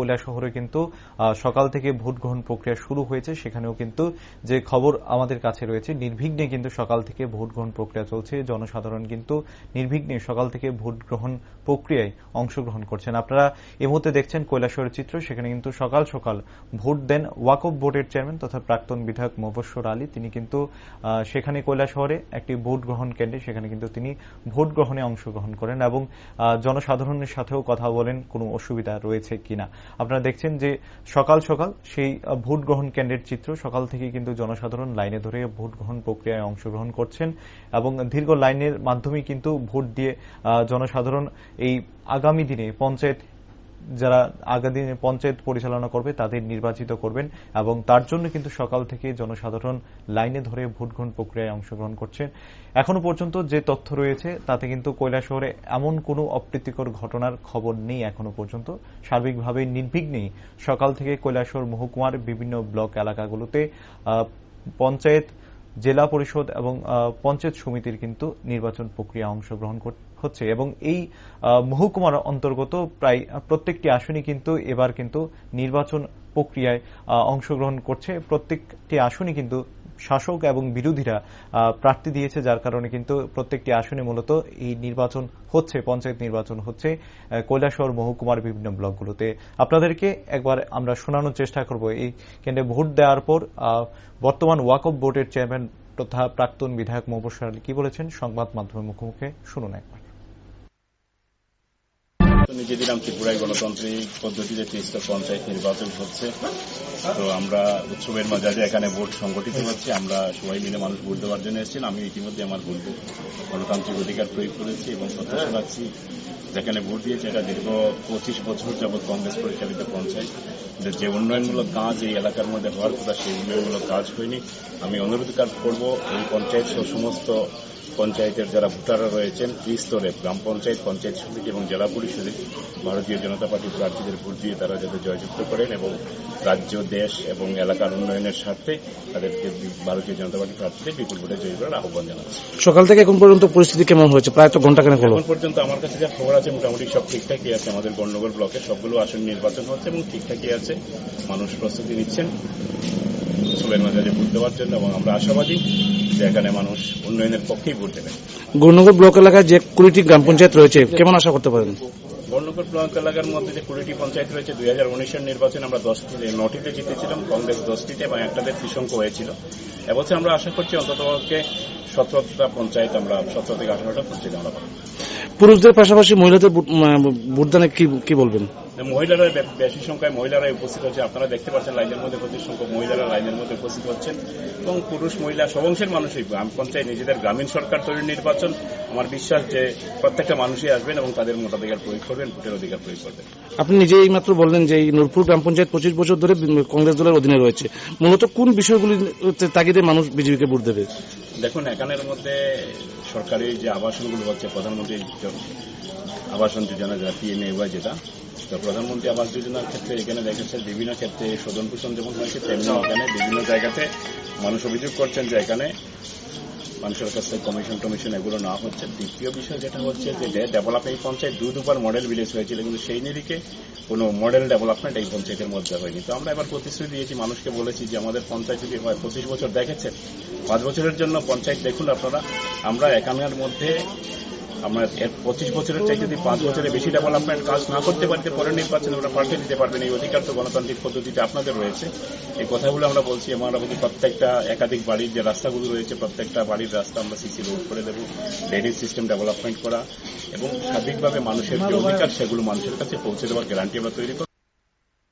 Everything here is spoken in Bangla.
কৈলাসহরে কিন্তু সকাল থেকে ভোট গ্রহণ প্রক্রিয়া শুরু হয়েছে। সেখানেও কিন্তু যে খবর আমাদের কাছে রয়েছে, নির্বিঘ্নে কিন্তু সকাল থেকে ভোট গ্রহণ প্রক্রিয়া চলছে। জনসাধারণ কিন্তু নির্বিঘ্নে সকাল থেকে ভোট গ্রহণ প্রক্রিয়ায় অংশগ্রহণ করছেন। আপনারা এই মুহূর্তে দেখছেন কৈলাসহরের চিত্র। সেখানে কিন্তু সকাল সকাল ভোট দেন ওয়াকফ বোর্ডের চেয়ারম্যান তথা প্রাক্তন বিধায়ক মোবাশ্বের আলী। তিনি কিন্তু সেখানে কৈলাসহরে একটি ভোট গ্রহণ কেন্দ্রে সেখানে কিন্তু তিনি ভোট গ্রহণে অংশগ্রহণ করেন এবং জনসাধারণের সাথেও কথা বলেন কোনো অসুবিধা রয়েছে কিনা। আপনারা দেখছেন যে সকাল সকাল সেই ভোট গ্রহণ কেন্দ্রের চিত্র। সকাল থেকে কিন্তু জনসাধারণ লাইনে ধরে ভোট গ্রহণ প্রক্রিয়ায় অংশগ্রহণ করছেন এবং দীর্ঘ লাইনের মাধ্যমে কিন্তু ভোট দিয়ে জনসাধারণ এই আগামী দিনে যারা আগামী দিনে পঞ্চায়েত পরিচালনা করবে তাদের নির্বাচিত করবেন এবং তার জন্য কিন্তু সকাল থেকে জনসাধারণ লাইনে ধরে ভোট গ্রহণ প্রক্রিয়ায় অংশগ্রহণ করছেন। এখনো পর্যন্ত যে তথ্য রয়েছে তাতে কিন্তু কৈলাসহরে এমন কোনো অপ্রীতিকর ঘটনার খবর নেই। এখনো পর্যন্ত সার্বিকভাবে নির্বিঘ্নেই সকাল থেকে কৈলাসহর মহকুমার বিভিন্ন ব্লক এলাকাগুলোতে পঞ্চায়েত, জেলা পরিষদ এবং পঞ্চায়েত সমিতির কিন্তু নির্বাচন প্রক্রিয়া অংশগ্রহণ হচ্ছে এবং এই মহকুমার অন্তর্গত প্রায় প্রত্যেকটি আসনই কিন্তু এবার কিন্তু নির্বাচন প্রক্রিয়ায় অংশগ্রহণ করছে। প্রত্যেকটি আসনই কিন্তু শাসক এবং বিরোধীরা প্রার্থী দিয়েছে, যার কারণে কিন্তু প্রত্যেকটি আসনে মূলত এই নির্বাচন হচ্ছে, পঞ্চায়েত নির্বাচন হচ্ছে কৈলাসহর মহকুমার বিভিন্ন ব্লকগুলোতে। আপনাদেরকে একবার আমরা শোনানোর চেষ্টা করব এই কেন্দ্রে ভোট দেওয়ার পর বর্তমান ওয়াকফ বোর্ডের চেয়ারম্যান তথা প্রাক্তন বিধায়ক মোবাশ্বের আলী কি বলেছেন সংবাদ মাধ্যমের মুখোমুখি শুনুন একবার। নিজেদের ত্রিপুরায় গণতান্ত্রিক পদ্ধতিতে ৩০টা পঞ্চায়েত নির্বাচন হচ্ছে। তো আমরা উৎসবের মাঝে এখানে ভোট সংগঠিত হচ্ছে। আমরা সবাই মিলে মানুষ ভোট দেওয়ার জন্য এসেছেন। আমি ইতিমধ্যে আমার গণতান্ত্রিক অধিকার প্রয়োগ করেছি এবং প্রত্যাশা রাখছি যেখানে ভোট দিয়েছে এটা দীর্ঘ ২৫ বছর যাবৎ কংগ্রেস পরিচালিত পঞ্চায়েত, যে উন্নয়নমূলক কাজ এই এলাকার মধ্যে হওয়ার কথা সেই উন্নয়নমূলক কাজ হয়নি। আমি অনুরোধ করব এই পঞ্চায়েত সহ সমস্ত পঞ্চায়েতের যারা ভোটাররা রয়েছেন ত্রিস্তরে গ্রাম পঞ্চায়েত, পঞ্চায়েত সমিতি এবং জেলা পরিষদে ভারতীয় জনতা পার্টির প্রার্থীদের ভোট দিয়ে তারা যাতে জয়যুক্ত করেন এবং রাজ্য, দেশ এবং এলাকার উন্নয়নের স্বার্থে তাদেরকে ভারতীয় জনতা পার্টির প্রার্থীদের বিপুল ভোটে জয়ী করার আহ্বান জানাচ্ছি। সকাল থেকে এখন পর্যন্ত পরিস্থিতি কেমন হয়েছে? প্রায় তো ঘন্টাখানেক হলো। এখন পর্যন্ত আমার কাছে যা খবর আছে মোটামুটি সব ঠিকঠাকই আছে। আমাদের গণ্ডগোল ব্লকে সবগুলো আসন নির্বাচন হচ্ছে এবং ঠিকঠাকই আছে। মানুষ প্রস্তুতি নিচ্ছেন উৎসবের মাঝে ভোট দেওয়ার জন্য এবং আমরা আশাবাদী যে এখানে মানুষ উন্নয়নের পক্ষেই ভোট দেবেন। গৌরনগর ব্লক এলাকায় যে 20টি গ্রাম পঞ্চায়েত রয়েছে কেমন আশা করতে পারেন? গৌরনগর ব্লক এলাকার মধ্যে যে 20টি পঞ্চায়েত রয়েছে 2019-এর নির্বাচনে আমরা 9টিতে জিতেছিলাম, কংগ্রেস 10টিতে এবং একটাতে ত্রিশঙ্ক হয়েছিল। এবছর আমরা আশা করছি অন্ততপক্ষে 17টা পঞ্চায়েত, আমরা 17 থেকে 18টা পঞ্চায়েত আমরা পাবো। পুরুষদের পাশাপাশি মহিলাদের ভোটদানে কি বলবেন? মহিলারা বেশি সংখ্যায় মহিলারাই উপস্থিত হচ্ছে। আপনারা দেখতে পাচ্ছেন লাইনের মধ্যে প্রচুর সংখ্যক মহিলারা লাইনের মধ্যে উপস্থিত হচ্ছেন এবং পুরুষ মহিলা সব অংশের মানুষই গ্রাম পঞ্চায়েত নিজেদের গ্রামীণ সরকার তৈরির নির্বাচন। আমার বিশ্বাস যে প্রত্যেকটা মানুষই আসবেন এবং তাদের মতাধিকার প্রয়োগ করবেন, ভোটের অধিকার প্রয়োগ করবেন। আপনি নিজে এই মাত্র বললেন যে এই নূরপুর গ্রাম পঞ্চায়েত 25 বছর ধরে কংগ্রেস দলের অধীনে রয়েছে। মূলত কোন বিষয়গুলি তাগিদে মানুষ বিজেপিকে ভোট দেবে? দেখুন, এখানের মধ্যে সরকারি যে আবাসনগুলো হচ্ছে, প্রধানমন্ত্রী আবাসন যোজনা যেটা PMAY, যেটা তো প্রধানমন্ত্রী আবাস যোজনার ক্ষেত্রে এখানে দেখেছে বিভিন্ন ক্ষেত্রে স্বজন পোষণ যেমন হয়েছে তেমনি এখানে বিভিন্ন জায়গাতে মানুষ অভিযোগ করছেন যে এখানে মানুষের কাছ থেকে কমিশন এগুলো না হচ্ছে। দ্বিতীয় বিষয় যেটা হচ্ছে যে ডেভেলপমেন্ট পঞ্চায়েত দুবার মডেল ভিলেজ হয়েছিল, কিন্তু সেই নিরিখে কোনো মডেল ডেভেলপমেন্ট এই পঞ্চায়েতের মধ্যে হয়নি। তো আমরা এবার প্রতিশ্রুতি দিয়েছি, মানুষকে বলেছি যে আমাদের পঞ্চায়েত যদি হয় 25 বছর দেখেছেন, 5 বছরের জন্য পঞ্চায়েত দেখুন আপনারা। আমরা এখানের মধ্যে আমরা 25 বছরের চাই যদি 5 বছরের বেশি ডেভেলপমেন্ট কাজ না করতে পারতে পরের নির্বাচনে ওরা পাল্টে দিতে পারবেন। এই অধিকার তো গণতান্ত্রিক পদ্ধতিতে আপনাদের রয়েছে। এই কথাগুলো আমরা বলছি। আমরা বলছি প্রত্যেকটা একাধিক বাড়ির যে রাস্তাগুলো রয়েছে প্রত্যেকটা বাড়ির রাস্তা আমরা CC রোড করে দেবো, ড্রেনেজ সিস্টেম ডেভেলপমেন্ট করা এবং সার্বিকভাবে মানুষের যে অধিকার সেগুলো মানুষের কাছে পৌঁছে দেওয়ার গ্যারান্টি আমরা তৈরি করব।